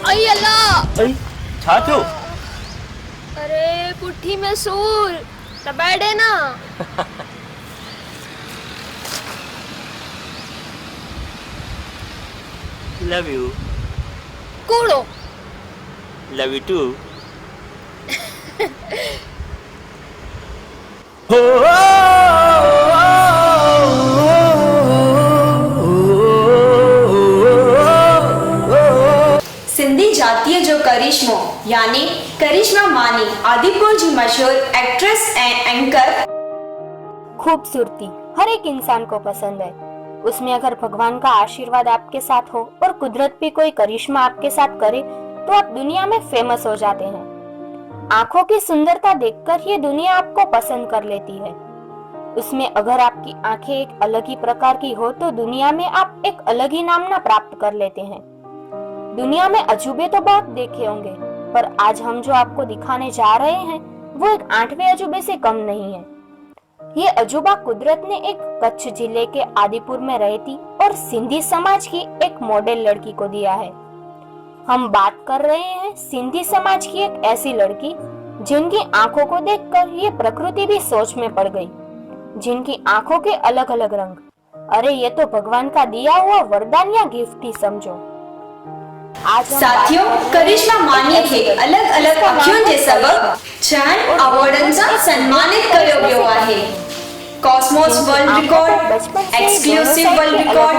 आई अल्लाह। अरे छा थियो? अरे पुट्ठी में सूर दबाड़े ना। Love you. कूड़ो लव यू टू। सिंधी जातीय जो करिश्मो यानी करिश्मा मानी आदिपुर जी मशहूर एक्ट्रेस एंड एंकर। खूबसूरती हर एक इंसान को पसंद है। उसमें अगर भगवान का आशीर्वाद आपके साथ हो और कुदरत भी कोई करिश्मा आपके साथ करे तो आप दुनिया में फेमस हो जाते हैं। आंखों की सुंदरता देखकर ये दुनिया आपको पसंद कर लेती है। उसमें अगर आपकी आंखें एक अलग ही प्रकार की हो तो दुनिया में आप एक अलग ही नामना प्राप्त कर लेते हैं। दुनिया में अजूबे तो बहुत देखे होंगे, पर आज हम जो आपको दिखाने जा रहे हैं वो एक 8वें अजूबे से कम नहीं है। ये अजूबा कुदरत ने एक कच्छ जिले के आदिपुर में रहती और सिंधी समाज की एक मॉडल लड़की को दिया है। हम बात कर रहे हैं सिंधी समाज की एक ऐसी लड़की जिनकी आंखों को देखकर ये प्रकृति भी सोच में पड़ गई, जिनकी आंखों के अलग अलग रंग। अरे ये तो भगवान का दिया हुआ वरदान या गिफ्ट ही समझो। आज साथियों, करिश्मा मानी खे अलग अलग अखियुनि जे सबब 6 अवॉर्डन सां सन्मानित कयो वियो आहे। Cosmos world record, exclusive world record,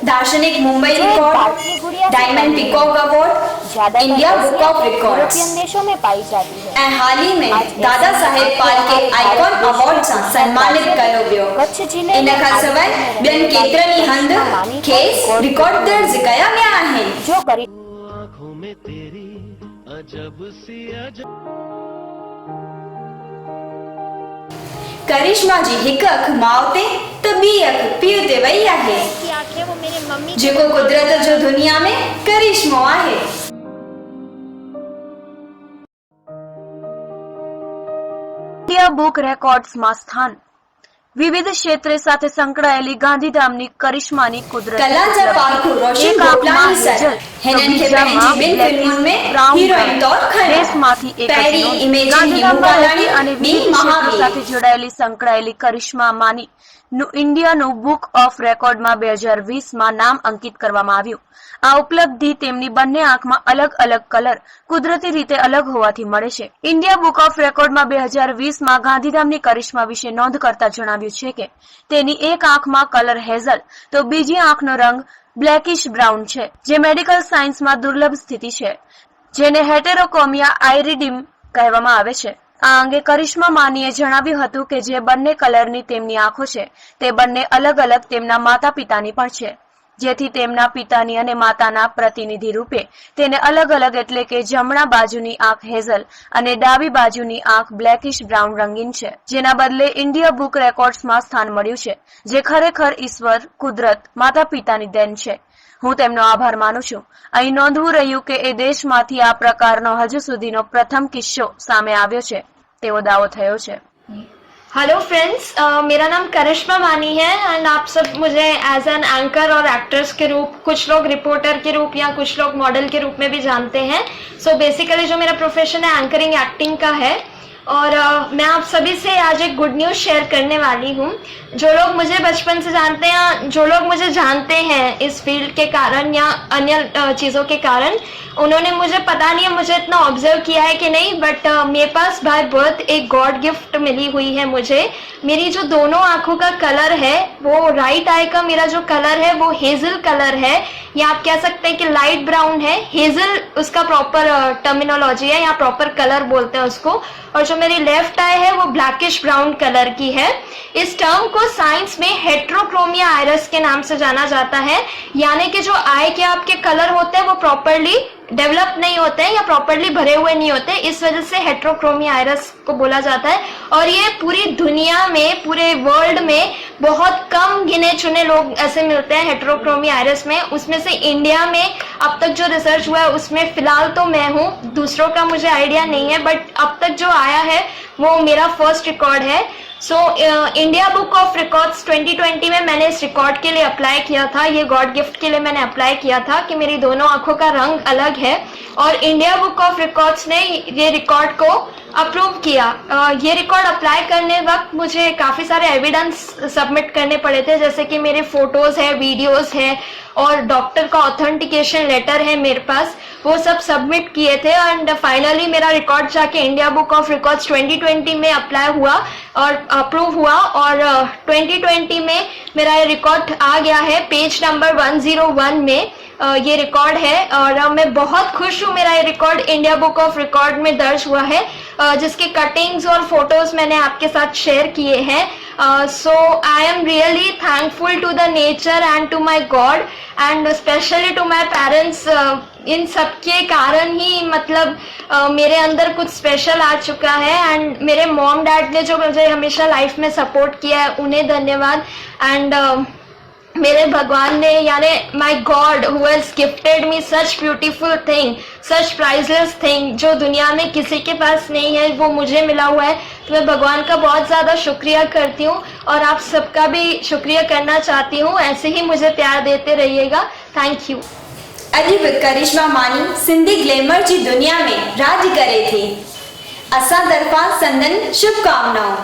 दार्शनिक Mumbai record, diamond peacock award, India book of records देशों में पाई जाती है। ऐं हाल ही में दादा साहेब फाल्के आइकॉन अवार्ड सां सन्मानित कयो वियो। इन खां सवाइ ॿियनि केतिरनि ई हंधि खेसि रिकॉर्ड दर्ज कया विया आहिनि। जो करिश्मा जी हिकु अखि माउ ते त ॿी अखि पीउ ते वई आहे, जेको कुदरत जो दुनिया में करिश्मो आहे। इंडिया बुक रेकॉर्ड्सમાં સ્થાન। વિવિધ ક્ષેત્રે સાથે સંકળાયેલી ગાંધીધામની કરિશ્માની કુદરત कला जा पाखू रोशन गोपलानी सर हिननि खे पंहिंजी ॿिनि फिल्मुनि में हीरोइन तौर खणियो। દેશમાંથી એક પહેરી ઇમેજિંગ ગાંધીધામમાં હિમુકાલાણી અને બી વિવિધ ક્ષેત્રો મહાવીર સાથે જોડાયેલી સંકળાયેલી કરિશ્મા માની નું ઇન્ડિયાનું બુક ઓફ રેકોર્ડમાં 2020માં નામ અંકિત કરવામાં આવ્યું। આ ઉપલબ્ધિ તેમની બંને આંખમાં અલગ અલગ કલર કુદરતી રીતે અલગ હોવાથી મળે છે। ઇન્ડિયા બુક ઓફ રેકોર્ડમાં 2020માં ગાંધીધામની કરિશ્મા વિશે નોંધ કરતા જણાવ્યું છે કે તેની એક આંખમાં કલર હેઝલ તો બીજી આંખનો રંગ બ્લેકિશ બ્રાઉન છે, જે મેડિકલ સાયન્સમાં દુર્લભ સ્થિતિ છે, જેને હેટેરોકોમિયા આઇરિડિમ કહેવામાં આવે છે। આ અંગે કરિશ્મા માનીએ જણાવ્યું હતું કે જે બંને કલરની તેમની આંખો છે તે બંને અલગ અલગ તેમના માતા પિતાની પણ છે, જેથી તેમના પિતાની અને માતાના પ્રતિનિધિ રૂપે તેને અલગ અલગ એટલે કે જમણા બાજુની આંખ હેઝલ અને ડાબી બાજુની આંખ બ્લેકિશ બ્રાઉન રંગીન છે, જેના બદલે ઇન્ડિયા બુક રેકોર્ડ્સમાં સ્થાન મળ્યું છે, જે ખરેખર ઈશ્વર, કુદરત, માતા પિતાની દેન છે। હું તેમનો આભાર માનું છું। અહીં નોંધવું રહ્યું કે એ દેશમાંથી આ પ્રકારનો હજુ સુધીનો પ્રથમ કિસ્સો સામે આવ્યો છે તેવો દાવો થયો છે। हेलो फ्रेंड्स, मेरा नाम करिश्मा मानी है एंड आप सब मुझे एज एन एंकर और एक्ट्रेस के रूप, कुछ लोग रिपोर्टर के रूप या कुछ लोग मॉडल के रूप में भी जानते हैं। सो बेसिकली जो मेरा प्रोफेशन है एंकरिंग, एक्टिंग का है। और मैं आप सभी से आज एक गुड न्यूज़ शेयर करने वाली हूँ। जो लोग मुझे बचपन से जानते हैं, जो लोग मुझे जानते हैं इस फील्ड के कारण या अन्य चीज़ों के कारण, उन्होंने मुझे पता नहीं है मुझे इतना ऑब्जर्व किया है कि नहीं, बट मेरे पास बाय बर्थ एक गॉड गिफ्ट मिली हुई है मुझे। मेरी जो दोनों आंखों का कलर है, वो राइट आई का मेरा जो कलर है वो हेजल कलर है, या आप कह सकते हैं कि लाइट ब्राउन है। हेजल उसका प्रॉपर टर्मिनोलॉजी है, या प्रॉपर कलर बोलते हैं उसको। और जो मेरी लेफ्ट आई है वो ब्लैकिश ब्राउन कलर की है। इस टर्म को साइंस में हेट्रोक्रोमिया आइरिस के नाम से जाना जाता है, यानी कि जो आई के आपके कलर होते हैं वो प्रॉपरली डेवलप नहीं होते हैं या प्रॉपरली भरे हुए नहीं होते, इस वजह से हेट्रोक्रोमिया आइरिस को बोला जाता है। और ये पूरी दुनिया में, पूरे वर्ल्ड में बहुत कम गिने चुने लोग ऐसे मिलते हैं हेट्रोक्रोमिया आइरिस में। उसमें से इंडिया में अब तक जो रिसर्च हुआ है उसमें फिलहाल तो मैं हूँ, दूसरों का मुझे आइडिया नहीं है, बट अब तक जो आया है वो मेरा फर्स्ट रिकॉर्ड है। So India book of records 2020 में मैंने इस रिकॉर्ड के लिए अप्लाई किया था। ये गॉड गिफ्ट के लिए मैंने अप्लाई किया था कि मेरी दोनों आंखों का रंग अलग है, और इंडिया बुक ऑफ रिकॉर्ड्स ने ये रिकॉर्ड को अप्रूव किया। ये रिकॉर्ड अप्लाई करने वक्त मुझे काफ़ी सारे एविडेंस सबमिट करने पड़े थे, जैसे कि मेरे फोटोज़ है, वीडियोस है, और डॉक्टर का ऑथेंटिकेशन लेटर है मेरे पास, वो सब सबमिट किए थे। एंड फाइनली मेरा रिकॉर्ड जाके इंडिया बुक ऑफ रिकॉर्ड्स 2020 में अप्लाई हुआ और अप्रूव हुआ, और 2020 में मेरा ये रिकॉर्ड आ गया है पेज नंबर 101 में। ये रिकॉर्ड है और मैं बहुत खुश हूँ। मेरा ये record India book of record में दर्ज हुआ है, जिसके कटिंग्स और फोटोज मैंने आपके साथ शेयर किए हैं। So I am really thankful to the nature and to my god and specially to my parents. इन सब के कारण ही मतलब मेरे अंदर कुछ स्पेशल आ चुका है, एंड मेरे मॉम डैड ने जो मुझे हमेशा लाइफ में सपोर्ट किया है उन्हें धन्यवाद। एंड मेरे भगवान ने यानी my god who has gifted me such beautiful thing, such priceless thing, जो दुनिया में किसी के पास नहीं है, वो मुझे मिला हुआ है। तो मैं भगवान का बहुत ज़्यादा शुक्रिया करती हूँ और आप सबका भी शुक्रिया करना चाहती हूँ। ऐसे ही मुझे प्यार देते रहिएगा। Thank you. अॼु करिश्मा मानी सिंधी ग्लैमर जी दुनिया में राज करे थी। असां तरफ़ां संदन शुभकामनाऊं।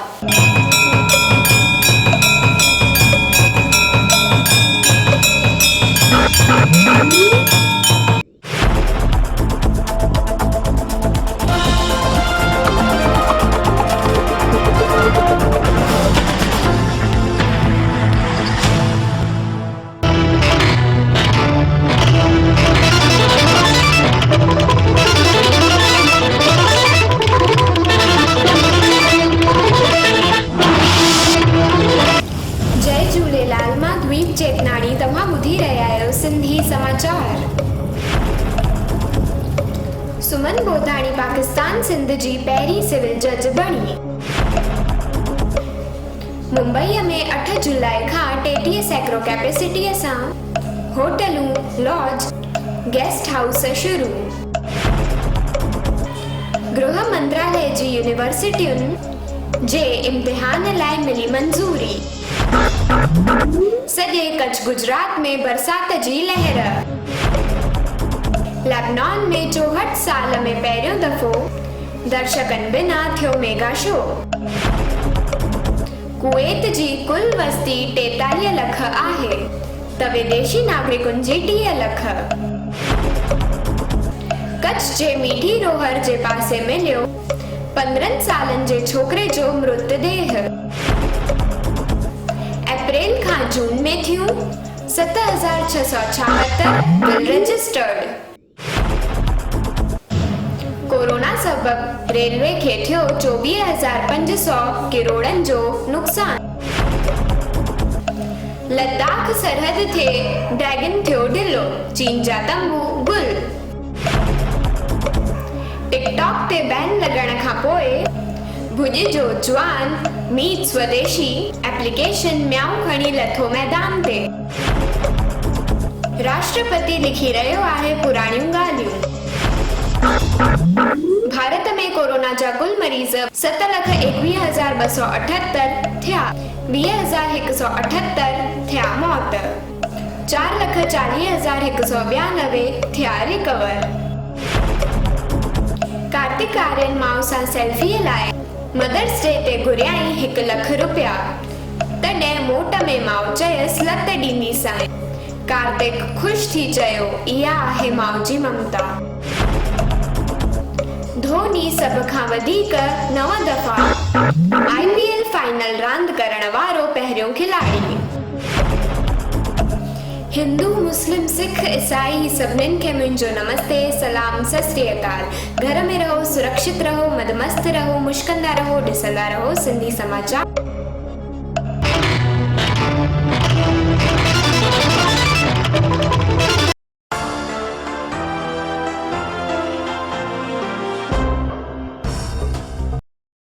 जय झूलेलाल, मां द्वीप चेतनाणी, तव्हां ॿुधी रहिया आहियो सिंधी समाचार। सुमन बोधाणी पाकिस्तान सिंध जी पहिरीं सिविल जज बणी। मुंबईअ में 8 जुलाई खां 33 सैकड़ो कैपेसिटीअ सां होटलूं, लॉज, गेस्ट हाउस शुरू। गृह मंत्रालय जी यूनिवर्सिटियुनि जे इम्तिहान लाइ मिली मंज़ूरी। सॼे कच्छ गुजरात में बरसात जी लहर। लेबनान में 64 साल में पहिरियों दफ़ो दर्शकनि बिना थियो मेगा शो। कुवैत जी कुल वस्ती 43 लख आहे त विदेशी नागरिकुनि जी 30 लख। कच्छ जे मीठी रोहर जे पासे मिलियो 15 सालनि जे छोकिरे जो मृतदेह। अप्रैल खां जून में थियूं 7676 बिल रजिस्टर्ड। कोरोना सबब रेलवे खे थियो 24,500 करोड़नि जो नुक़सान। लद्दाख सरहद थे ड्रैगन थियो ढिलो, चीन जा तंबू गुल। टिकटॉक ते बैन लॻण खां पोइ भुज जो जवान मीत स्वदेशी एप्लीकेशन म्याऊं खणी लथो मैदान ते। राष्ट्रपति लिखी रहियो आहे पुराणियूं ॻाल्हियूं। भारत में कोरोना जा कुल मरीज़ 7,21,278 थिया, 20,178 थिया मौत, 4,40,192 थिया रिकवर। कार्तिक आर्यन माउ सां सेल्फीअ लाइ मदर्स डे ते घुरियाई 1 लख रुपया। तॾहिं मोट में माउ चयसि लत ॾींदीसांइ। कार्तिक ख़ुशि थी चयो, इहा आहे माउ जी ममता। धोनी सभ खां वधीक 9 दफ़ा IPL फाइनल रांदि करण वारो पहिरियों खिलाड़ी। हिंदू, मुस्लिम, सिख, ईसाई सभिनीनि खे मुंहिंजो नमस्ते, सलाम, सत श्री अकाल। घर में रहो, सुरक्षित रहो, मदमस्त रहो, मुश्कंदा रहो, ॾिसंदा रहो सिंधी समाचार।